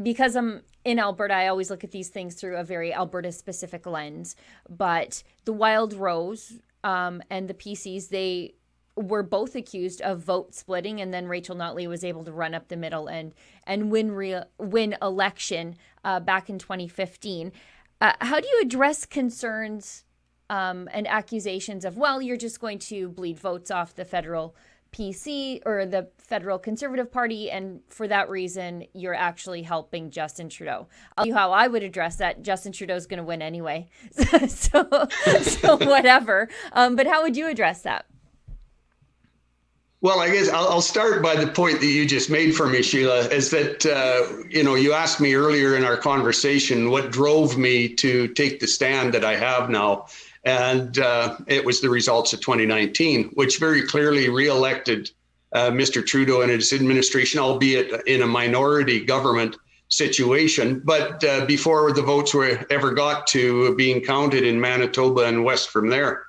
because I'm in Alberta, I always look at these things through a very Alberta-specific lens. But the Wild Rose and the PCs, they were both accused of vote splitting, and then Rachel Notley was able to run up the middle and win election back in 2015. How do you address concerns and accusations of, well, you're just going to bleed votes off the federal PC or the federal Conservative Party, and for that reason, you're actually helping Justin Trudeau? I'll tell you how I would address that. Justin Trudeau's going to win anyway, so whatever. But how would you address that? Well, I guess I'll start by the point that you just made for me, Sheila, is that, you asked me earlier in our conversation what drove me to take the stand that I have now. And it was the results of 2019, which very clearly reelected Mr. Trudeau and his administration, albeit in a minority government situation. But before the votes were ever got to being counted in Manitoba and west from there.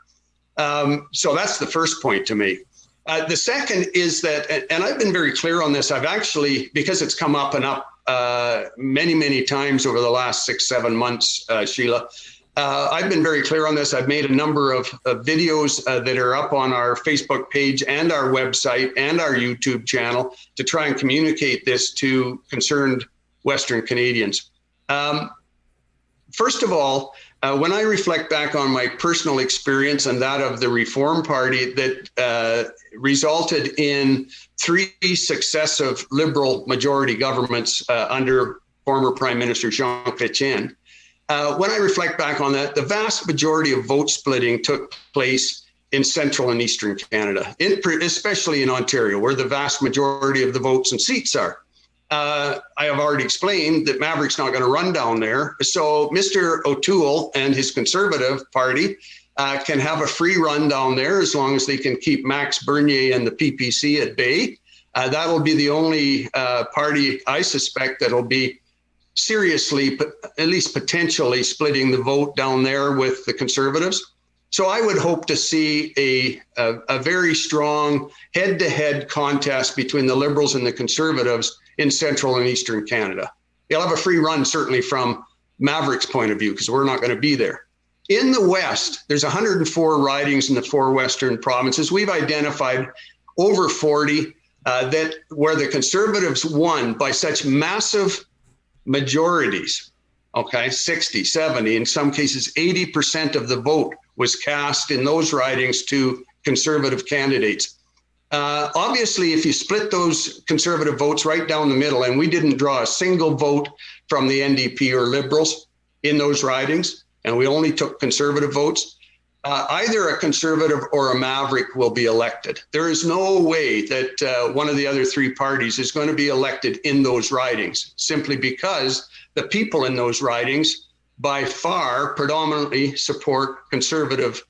So that's the first point to me. The second is that, and I've been very clear on this, I've actually, because it's come up and up many, many times over the last 6-7 months, Sheila, I've been very clear on this. I've made a number of videos that are up on our Facebook page and our website and our YouTube channel to try and communicate this to concerned Western Canadians. First of all, when I reflect back on my personal experience and that of the Reform Party that resulted in 3 successive Liberal majority governments under former Prime Minister Jean Chrétien, when I reflect back on that, the vast majority of vote splitting took place in central and eastern Canada, especially in Ontario, where the vast majority of the votes and seats are. I have already explained that Maverick's not going to run down there. So Mr. O'Toole and his Conservative Party can have a free run down there as long as they can keep Max Bernier and the PPC at bay. That'll be the only party, I suspect, that'll be seriously, at least potentially, splitting the vote down there with the Conservatives. So I would hope to see a very strong head-to-head contest between the Liberals and the Conservatives in central and eastern Canada. You'll have a free run, certainly from Maverick's point of view, because we're not going to be there. In the West, there's 104 ridings in the 4 Western provinces. We've identified over 40 that where the Conservatives won by such massive majorities, okay, 60, 70, in some cases 80% of the vote was cast in those ridings to Conservative candidates. Obviously, if you split those Conservative votes right down the middle, and we didn't draw a single vote from the NDP or Liberals in those ridings, and we only took Conservative votes, either a Conservative or a Maverick will be elected. There is no way that one of the other 3 parties is going to be elected in those ridings, simply because the people in those ridings by far predominantly support Conservative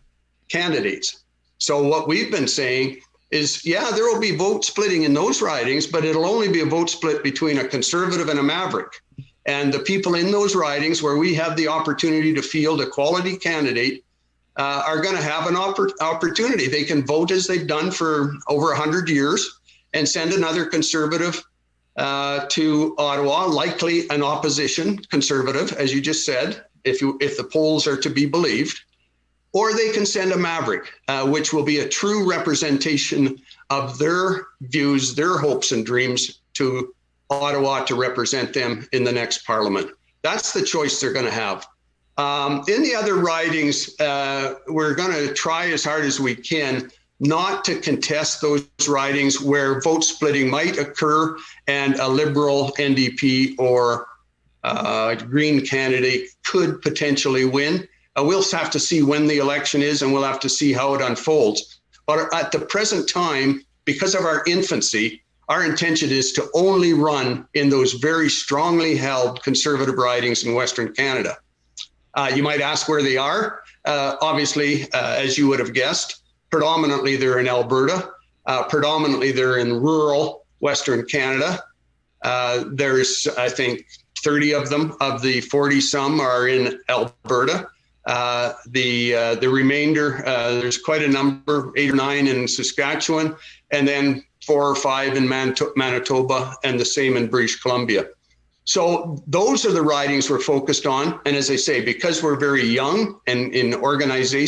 candidates. So what we've been saying is, yeah, there will be vote splitting in those ridings, but it'll only be a vote split between a Conservative and a Maverick. And the people in those ridings where we have the opportunity to field a quality candidate are going to have an opportunity. They can vote as they've done for over 100 years and send another Conservative to Ottawa, likely an opposition Conservative, as you just said, if the polls are to be believed. Or they can send a Maverick, which will be a true representation of their views, their hopes and dreams to Ottawa to represent them in the next Parliament. That's the choice they're going to have. In the other ridings, we're going to try as hard as we can not to contest those ridings where vote splitting might occur and a Liberal, NDP, or Green candidate could potentially win. We'll have to see when the election is, and we'll have to see how it unfolds. But at the present time, because of our infancy, our intention is to only run in those very strongly held Conservative ridings in Western Canada. You might ask where they are. Obviously, as you would have guessed, predominantly they're in Alberta. Predominantly they're in rural Western Canada. There's, I think, 30 of them. Of the 40 some are in Alberta. The remainder, there's quite a number, 8 or 9 in Saskatchewan, and then 4 or 5 in Manitoba, and the same in British Columbia. So those are the ridings we're focused on. And as I say, because we're very young and in organizing,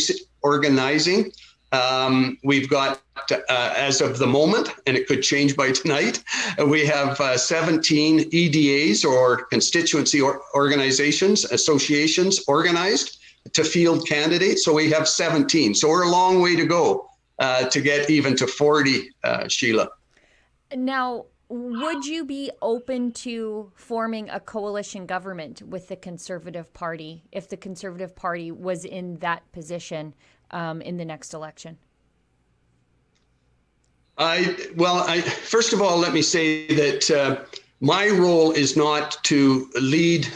we've got, as of the moment, and it could change by tonight, we have 17 EDAs or constituency organizations, associations organized to field candidates. So we have 17. So we're a long way to go to get even to 40, Sheila. Now, would you be open to forming a coalition government with the Conservative Party if the Conservative Party was in that position in the next election? First of all, let me say that my role is not to lead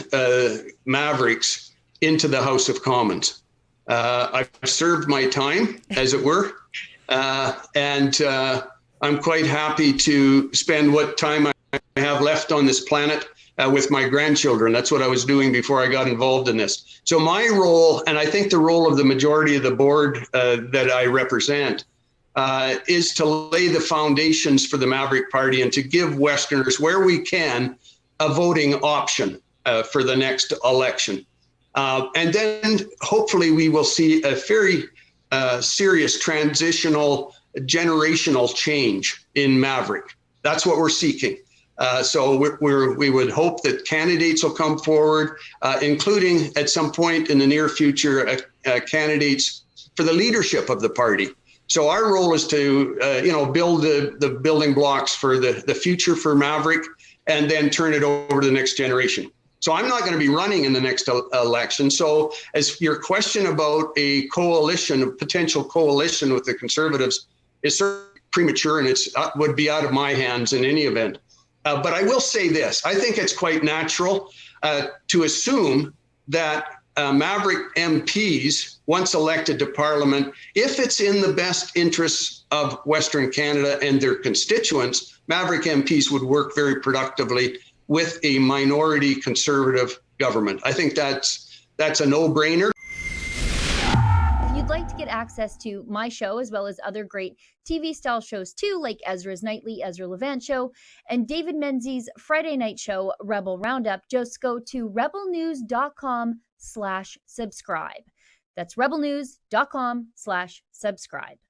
Mavericks into the House of Commons. I've served my time, as it were, and I'm quite happy to spend what time I have left on this planet with my grandchildren. That's what I was doing before I got involved in this. So my role, and I think the role of the majority of the board that I represent, is to lay the foundations for the Maverick Party and to give Westerners, where we can, a voting option for the next election. And then hopefully we will see a very serious generational change in Maverick. That's what we're seeking. So we would hope that candidates will come forward, including at some point in the near future, candidates for the leadership of the party. So our role is to, build the building blocks for the future for Maverick, and then turn it over to the next generation. So I'm not going to be running in the next election. So as your question about a coalition, a potential coalition with the Conservatives, is certainly premature, and it would be out of my hands in any event. But I will say this: I think it's quite natural to assume that Maverick MPs, once elected to Parliament, if it's in the best interests of Western Canada and their constituents, Maverick MPs would work very productively with a minority Conservative government. I think that's a no-brainer. If you'd like to get access to my show, as well as other great TV-style shows too, like Ezra's Nightly, Ezra Levant Show, and David Menzies' Friday night show, Rebel Roundup, just go to rebelnews.com/subscribe. That's rebelnews.com/subscribe.